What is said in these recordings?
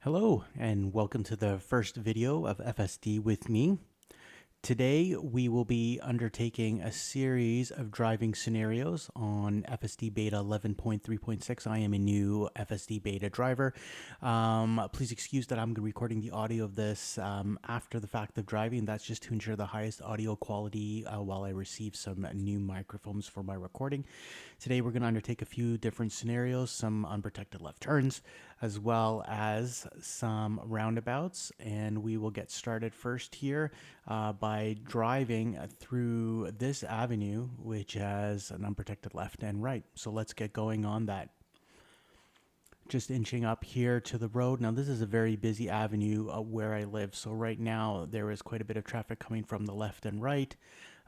Hello, and welcome to the first video of FSD with me. Today, we will be undertaking a series of driving scenarios on FSD Beta 11.3.6. I am a new FSD Beta driver. Please excuse that I'm recording the audio of this after the fact of driving. That's just to ensure the highest audio quality while I receive some new microphones for my recording. Today, we're going to undertake a few different scenarios, some unprotected left turns, as well as some roundabouts, and we will get started first here by driving through this avenue, which has an unprotected left and right. So let's get going on that. Just inching up here to the road. Now, this is a very busy avenue where I live. So right now, there is quite a bit of traffic coming from the left and right.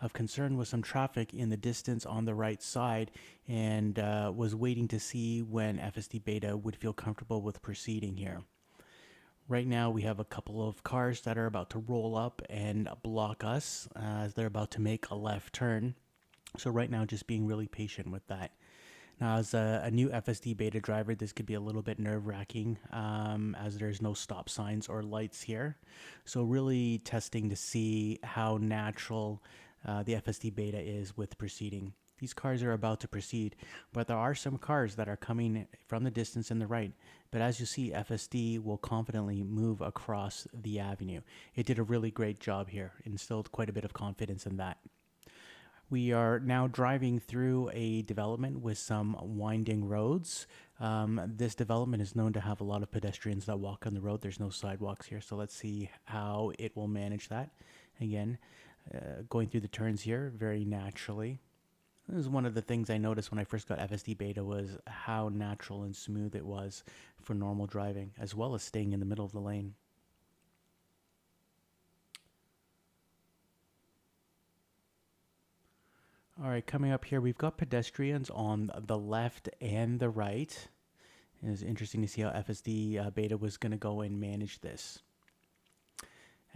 Of concern with some traffic in the distance on the right side, and was waiting to see when FSD Beta would feel comfortable with proceeding here. Right now, we have a couple of cars that are about to roll up and block us as they're about to make a left turn. So right now, just being really patient with that. Now, as a new FSD Beta driver, this could be a little bit nerve-wracking as there's no stop signs or lights here. So really testing to see how natural the FSD Beta is with proceeding. These cars are about to proceed, but there are some cars that are coming from the distance in the right. But as you see, FSD will confidently move across the avenue. It did a really great job here, instilled quite a bit of confidence in that. We are now driving through a development with some winding roads. This development is known to have a lot of pedestrians that walk on the road. There's no sidewalks here, so let's see how it will manage that. Again, going through the turns here very naturally. This is one of the things I noticed when I first got FSD Beta was how natural and smooth it was for normal driving, as well as staying in the middle of the lane. All right, coming up here, we've got pedestrians on the left and the right. It was interesting to see how FSD Beta was going to go and manage this.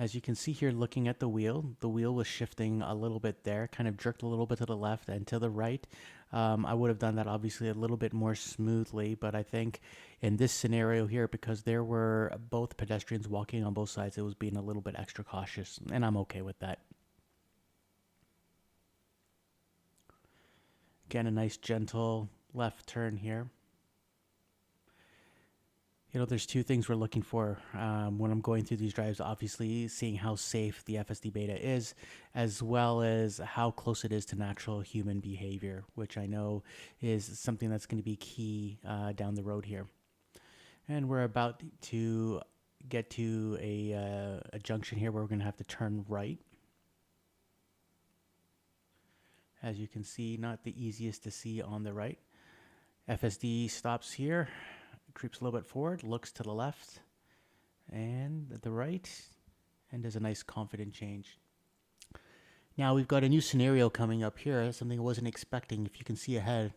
As you can see here, looking at the wheel was shifting a little bit there, kind of jerked a little bit to the left and to the right. I would have done that obviously a little bit more smoothly, but I think in this scenario here, because there were both pedestrians walking on both sides, it was being a little bit extra cautious, and I'm okay with that. Again, a nice gentle left turn here. You know, there's two things we're looking for when I'm going through these drives. Obviously, seeing how safe the FSD Beta is, as well as how close it is to natural human behavior, which I know is something that's going to be key down the road here. And we're about to get to a junction here where we're going to have to turn right. As you can see, not the easiest to see on the right. FSD stops here. Creeps a little bit forward, looks to the left and the right, and does a nice confident change. Now we've got a new scenario coming up here, something I wasn't expecting. If you can see ahead,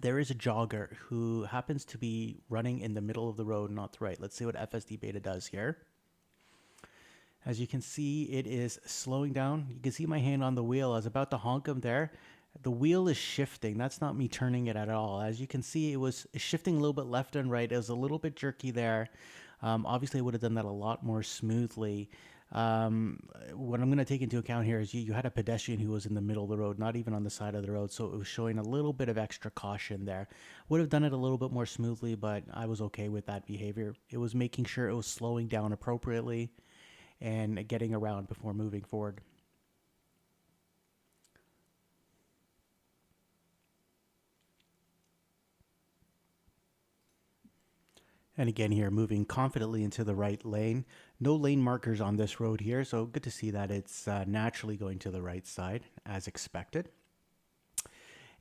there is a jogger who happens to be running in the middle of the road, not the right. Let's see what FSD Beta does here. As you can see, it is slowing down. You can see my hand on the wheel. I was about to honk him there. The wheel is shifting. That's not me turning it at all. As you can see, it was shifting a little bit left and right. It was a little bit jerky there. Obviously, I would have done that a lot more smoothly. What I'm going to take into account here is you had a pedestrian who was in the middle of the road, not even on the side of the road, so it was showing a little bit of extra caution there. Would have done it a little bit more smoothly, but I was okay with that behavior. It was making sure it was slowing down appropriately and getting around before moving forward. And again here, moving confidently into the right lane. No lane markers on this road here, so good to see that it's naturally going to the right side as expected.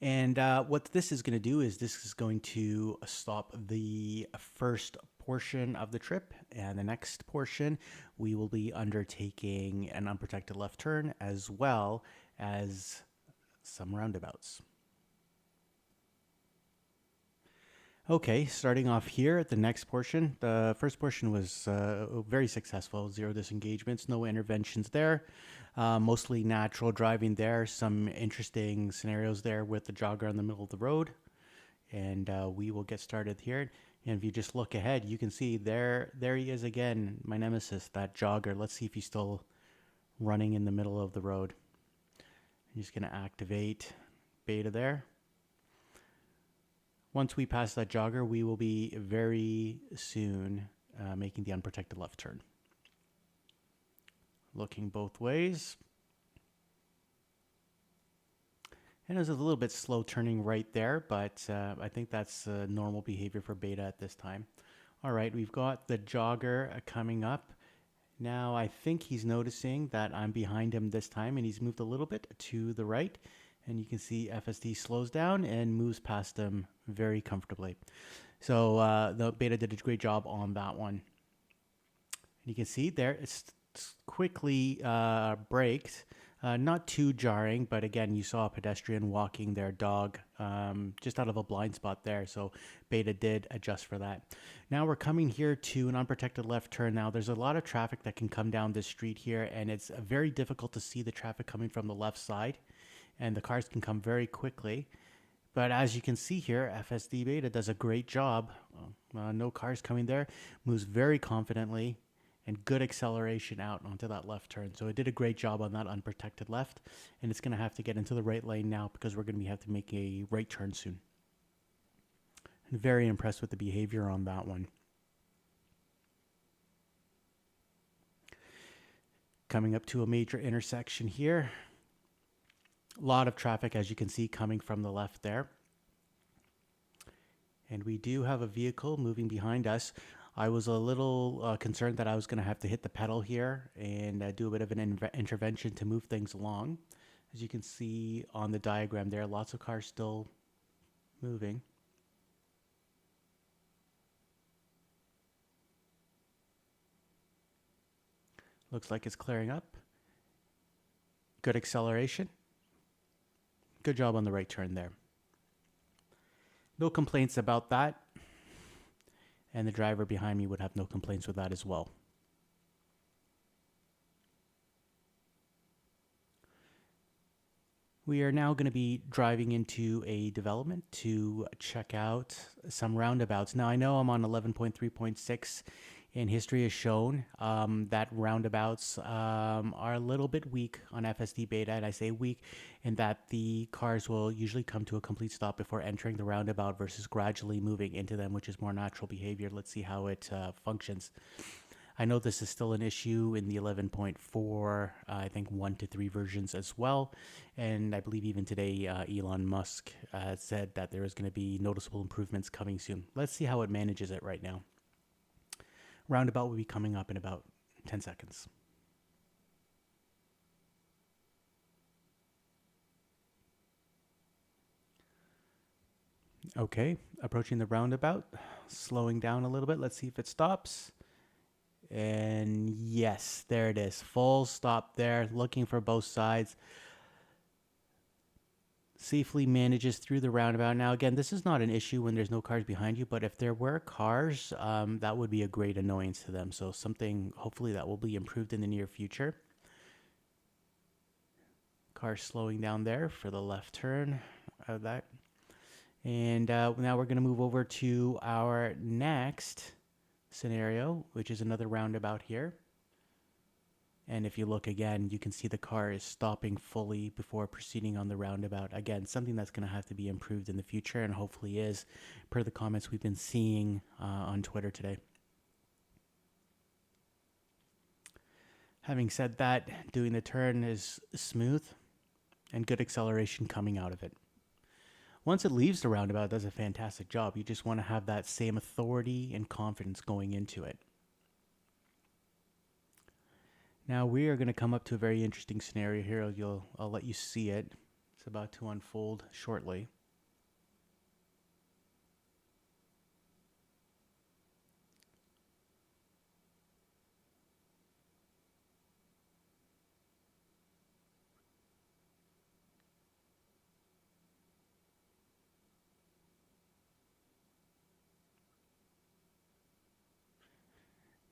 And what this is going to do is this is going to stop the first portion of the trip, and the next portion we will be undertaking an unprotected left turn as well as some roundabouts. Okay, starting off here at the next portion. The first portion was very successful, 0 disengagements, no interventions there. Mostly natural driving there, some interesting scenarios there with the jogger in the middle of the road. and we will get started here. And if you just look ahead, you can see there he is again, my nemesis, that jogger. Let's see if he's still running in the middle of the road. I'm just going to activate beta there. Once we pass that jogger, we will be very soon making the unprotected left turn. Looking both ways. And it was a little bit slow turning right there, but I think that's normal behavior for beta at this time. All right, we've got the jogger coming up. Now I think he's noticing that I'm behind him this time, and he's moved a little bit to the right. And you can see FSD slows down and moves past him very comfortably. So the beta did a great job on that one. And you can see there it's quickly braked. Not too jarring, but again, you saw a pedestrian walking their dog just out of a blind spot there. So beta did adjust for that. Now we're coming here to an unprotected left turn. Now there's a lot of traffic that can come down this street here, and it's very difficult to see the traffic coming from the left side, and the cars can come very quickly. But as you can see here, FSD Beta does a great job. No cars coming there, moves very confidently, and good acceleration out onto that left turn. So it did a great job on that unprotected left, and it's going to have to get into the right lane now because we're going to have to make a right turn soon. I'm very impressed with the behavior on that one. Coming up to a major intersection here. A lot of traffic, as you can see, coming from the left there. And we do have a vehicle moving behind us. I was a little concerned that I was going to have to hit the pedal here and do a bit of an intervention to move things along. As you can see on the diagram there, lots of cars still moving. Looks like it's clearing up. Good acceleration. Good job on the right turn there. No complaints about that. And the driver behind me would have no complaints with that as well. We are now going to be driving into a development to check out some roundabouts. Now I know I'm on 11.3.6, and history has shown that roundabouts are a little bit weak on FSD Beta, and I say weak in that the cars will usually come to a complete stop before entering the roundabout versus gradually moving into them, which is more natural behavior. Let's see how it functions. I know this is still an issue in the 11.4, I think 1 to 3 versions as well. And I believe even today, Elon Musk said that there is going to be noticeable improvements coming soon. Let's see how it manages it right now. Roundabout will be coming up in about 10 seconds. Okay, approaching the roundabout, slowing down a little bit. Let's see if it stops. And yes, there it is. Full stop there, looking for both sides. Safely manages through the roundabout. Now, again, this is not an issue when there's no cars behind you, but if there were cars, that would be a great annoyance to them. So something, hopefully, that will be improved in the near future. Car slowing down there for the left turn of that. And now we're going to move over to our next scenario, which is another roundabout here. And if you look again, you can see the car is stopping fully before proceeding on the roundabout. Again, something that's going to have to be improved in the future, and hopefully is, per the comments we've been seeing on Twitter today. Having said that, doing the turn is smooth and good acceleration coming out of it. Once it leaves the roundabout, it does a fantastic job. You just want to have that same authority and confidence going into it. Now we are going to come up to a very interesting scenario here. I'll let you see it. It's about to unfold shortly.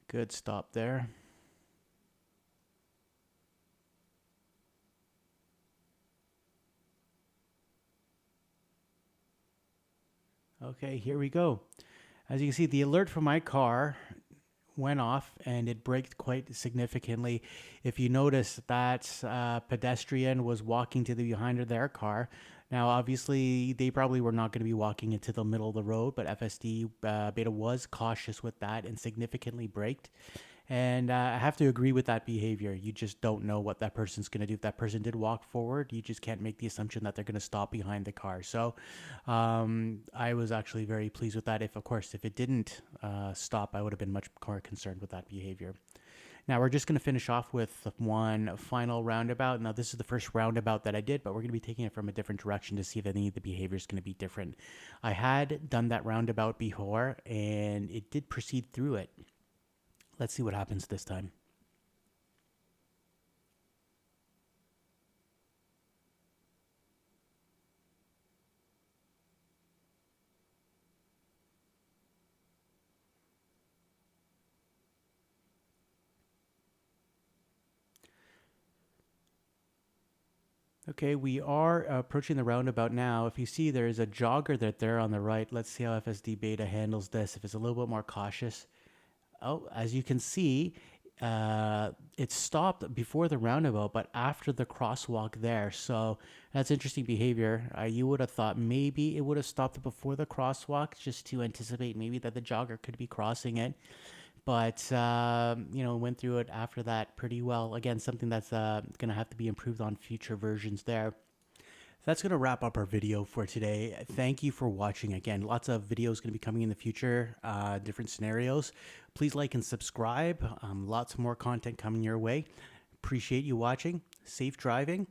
Good stop there. Okay, here we go. As you can see, the alert for my car went off and it braked quite significantly. If you notice that pedestrian was walking to the behind of their car. Now, obviously, they probably were not going to be walking into the middle of the road, but FSD Beta was cautious with that and significantly braked. And I have to agree with that behavior. You just don't know what that person's going to do. If that person did walk forward, you just can't make the assumption that they're going to stop behind the car. So I was actually very pleased with that. If, of course, if it didn't stop, I would have been much more concerned with that behavior. Now we're just going to finish off with one final roundabout. Now this is the first roundabout that I did, but we're going to be taking it from a different direction to see if any of the behavior is going to be different. I had done that roundabout before, and it did proceed through it. Let's see what happens this time. Okay, we are approaching the roundabout now. If you see there is a jogger there on the right. Let's see how FSD Beta handles this. If it's a little bit more cautious. Oh, as you can see, it stopped before the roundabout, but after the crosswalk there. So that's interesting behavior. You would have thought maybe it would have stopped before the crosswalk just to anticipate maybe that the jogger could be crossing it. But, went through it after that pretty well. Again, something that's going to have to be improved on future versions there. That's going to wrap up our video for today. Thank you for watching. Again, lots of videos going to be coming in the future, different scenarios. Please like and subscribe. Lots more content coming your way. Appreciate you watching. Safe driving,